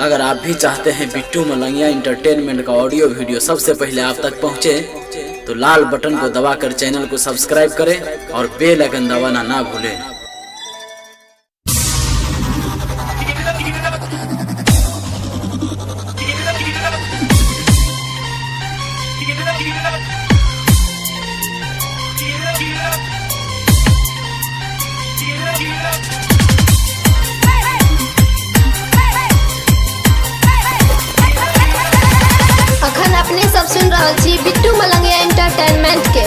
अगर आप भी चाहते हैं बिट्टू मलंगिया इंटरटेनमेंट का ऑडियो वीडियो सबसे पहले आप तक पहुंचे, तो लाल बटन को दबाकर चैनल को सब्सक्राइब करें और बेल आइकन दबाना ना भूलें। अखन अपने सब सुन रहा छी बिट्टू मलंगिया एंटरटेनमेंट के।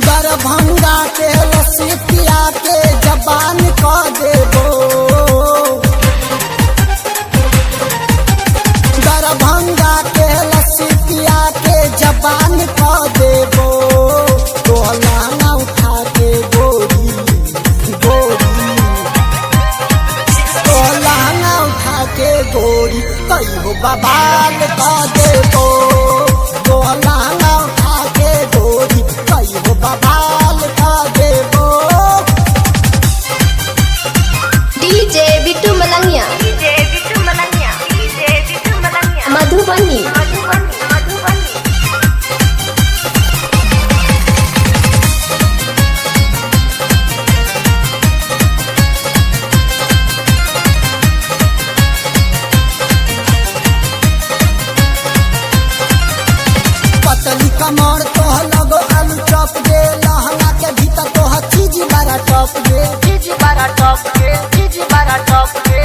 दरभंगा के लस्सी पिया के जबान क देबो, दरभंगा के लस्सी पिया के जबान क देबो। तोहला उठा के गोरी गोरी, तोहला उठा के गोरी कहियो बबाल क देबो। तोहला उठा के गोरी कहियो बबाल क देबो। डीजे बिट्टू मलंगिया मधुबनी। पतली कमर तोह लगो आलू चॉप दे, लहंगा के भीतर तोह चीज बड़ा टॉप दे, चीज बड़ा टॉप दे, चीज बड़ा टॉप दे,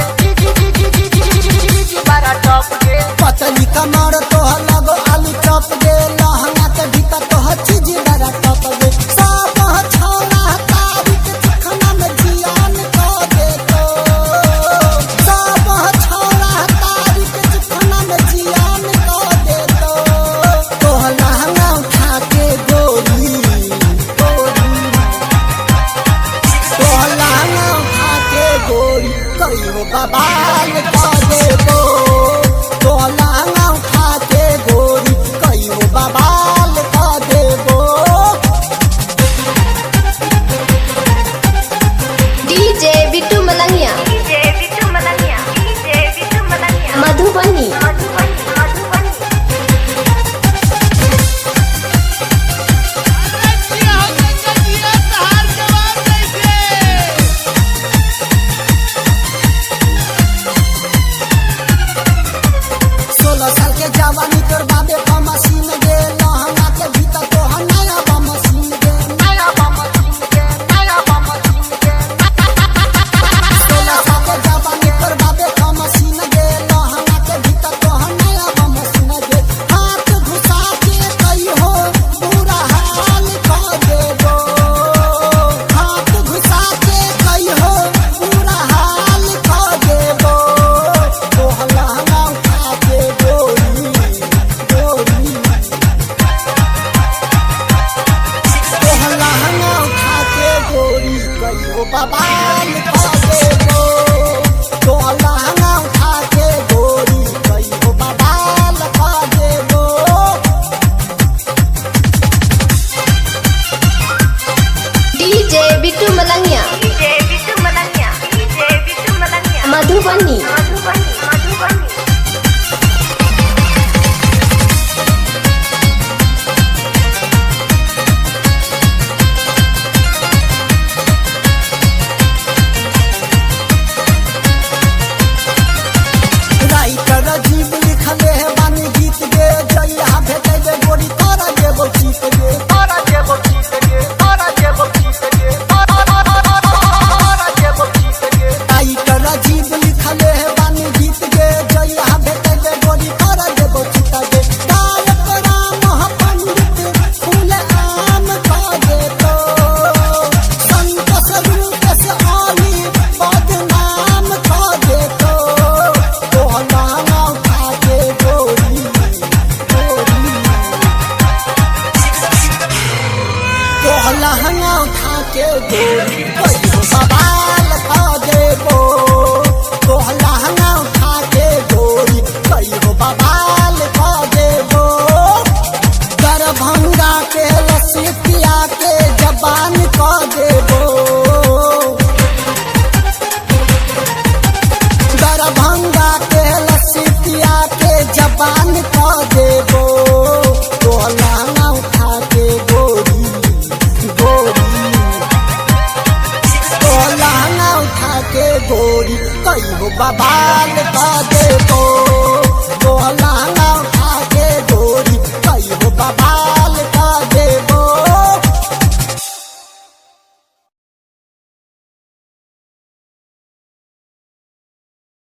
चीज बड़ा टॉप दे। पतली कमर तोह लगो आलू चॉप दे, लहंगा के भीतर तोह चीज बड़ा टॉप दे। सब छौला तारीख चिखना में जियान क दे तो, सब छौला तारीख चिखना में जियान क दे तो। तोह लहंगा उठा के गोरी गोरी, तोह लहंगा उठा के गोरी कहियो बबाल क देबो। तोह लहंगा उठा के गोरी कहियो बबाल क देबो। डीजे बिट्टू मलंगिया मधुबनी। सोलह साल के जवानी तोर बाबे का मशीन गे, लहंगा के भीतर तोह नया बा मशीन गे, नया बा मशीन गे, नया बा मशीन गे। 16 साल के जवानी तोर बाबे का मशीन गे, लहंगा के भीतर तोह नया बा मशीन गे। हाथ घुसा के कहियो बुरा हाल क देबो, हाथ घुसा के कहियो बुरा हाल क देबो। तोह लहंगा उठा के गोरी गोरी, तोह लहंगा उठा के गोरी कहियो बबाल क देबो। तोह लहंगा उठा के गोरी कहियो बबाल क देबो। डीजे बिट्टू मलंगिया मधुबनी।